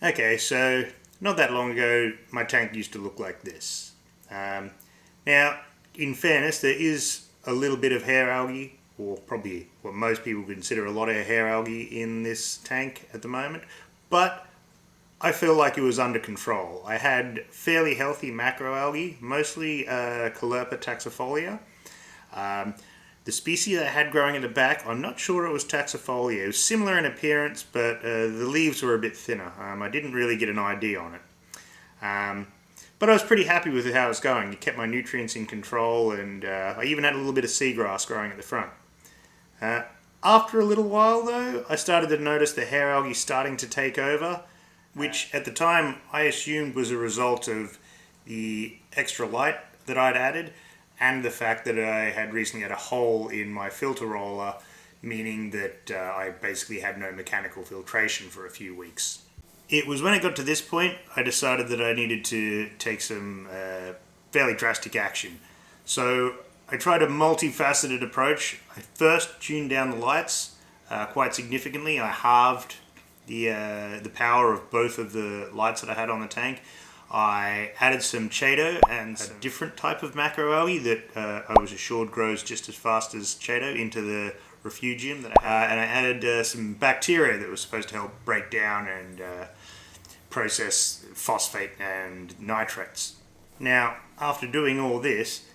Okay, so not that long ago, my tank used to look like this. Now, in fairness, there is a little bit of hair algae, or probably what most people consider a lot of hair algae in this tank at the moment, but I feel like it was under control. I had fairly healthy macroalgae, mostly Caulerpa taxifolia. The species I had growing at the back, I'm not sure it was taxifolia. It was similar in appearance, but the leaves were a bit thinner. I didn't really get an ID on it. But I was pretty happy with how it was going. It kept my nutrients in control, and I even had a little bit of seagrass growing at the front. After a little while, though, I started to notice the hair algae starting to take over, which at the time I assumed was a result of the extra light that I'd added, and the fact that I had recently had a hole in my filter roller, meaning that I basically had no mechanical filtration for a few weeks. It was when it got to this point I decided that I needed to take some fairly drastic action. So I tried a multifaceted approach. I first tuned down the lights quite significantly. I halved the power of both of the lights that I had on the tank. I added some Chaeto and a different type of macroalgae that I was assured grows just as fast as Chaeto into the refugium. And I added some bacteria that was supposed to help break down and process phosphate and nitrates. Now, after doing all this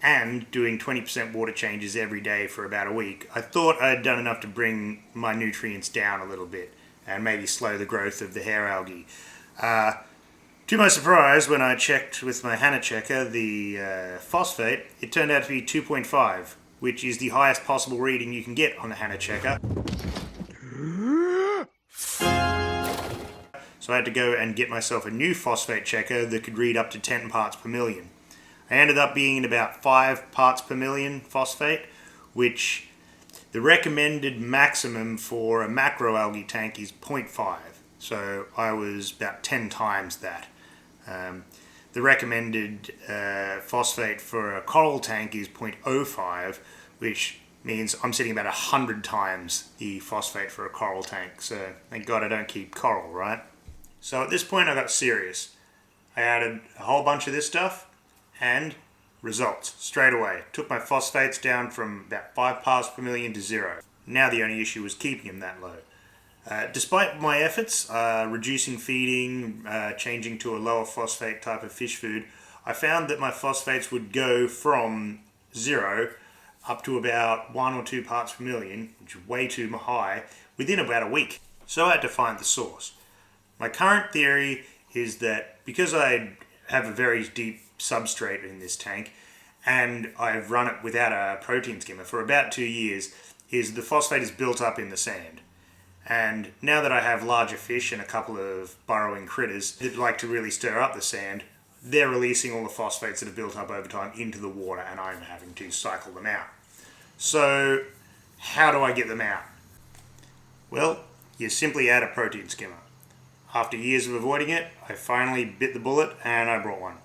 and doing 20% water changes every day for about a week, I thought I had done enough to bring my nutrients down a little bit and maybe slow the growth of the hair algae. To my surprise, when I checked with my HANA checker the phosphate, it turned out to be 2.5, which is the highest possible reading you can get on the HANA checker. So I had to go and get myself a new phosphate checker that could read up to 10 parts per million. I ended up being in about 5 parts per million phosphate, which the recommended maximum for a macroalgae tank is 0.5. So I was about 10 times that. The recommended phosphate for a coral tank is 0.05, which means I'm sitting about 100 times the phosphate for a coral tank. So thank God I don't keep coral, right? So at this point I got serious. I added a whole bunch of this stuff and results straight away. Took my phosphates down from about 5 parts per million to 0. Now the only issue was keeping them that low. Despite my efforts, reducing feeding, changing to a lower phosphate type of fish food, I found that my phosphates would go from 0 up to about 1 or 2 parts per million, which is way too high, within about a week. So I had to find the source. My current theory is that because I have a very deep substrate in this tank, and I've run it without a protein skimmer for about 2 years, is the phosphate is built up in the sand. And now that I have larger fish and a couple of burrowing critters that like to really stir up the sand, they're releasing all the phosphates that have built up over time into the water, and I'm having to cycle them out. So how do I get them out? Well, you simply add a protein skimmer. After years of avoiding it, I finally bit the bullet and I brought one.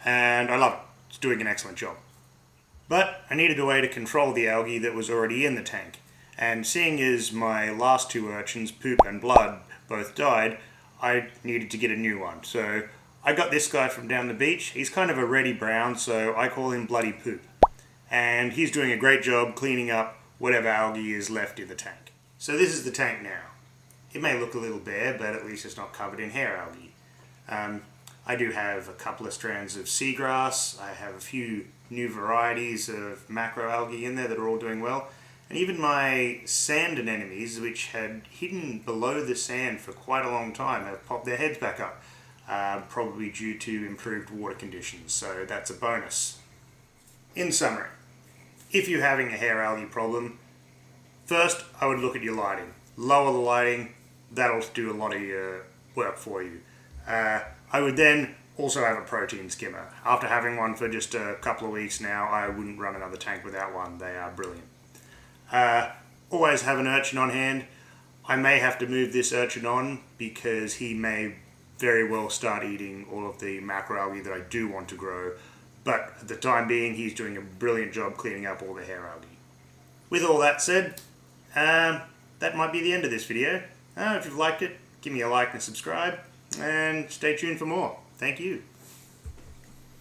And I love it. It's doing an excellent job. But I needed a way to control the algae that was already in the tank. And seeing as my last 2 urchins, Poop and Blood, both died, I needed to get a new one. So I got this guy from down the beach. He's kind of a reddy brown, so I call him Bloody Poop. And he's doing a great job cleaning up whatever algae is left in the tank. So this is the tank now. It may look a little bare, but at least it's not covered in hair algae. I do have a couple of strands of seagrass. I have a few new varieties of macroalgae in there that are all doing well. And even my sand anemones, which had hidden below the sand for quite a long time, have popped their heads back up, probably due to improved water conditions, so that's a bonus. In summary, if you're having a hair algae problem, first I would look at your lighting. Lower the lighting, that'll do a lot of your work for you. I would then also have a protein skimmer. After having one for just a couple of weeks now, I wouldn't run another tank without one. They are brilliant. Always have an urchin on hand. I may have to move this urchin on because he may very well start eating all of the macroalgae that I do want to grow, but at the time being he's doing a brilliant job cleaning up all the hair algae. With all that said, that might be the end of this video. If you've liked it, give me a like and subscribe. and stay tuned for more. Thank you.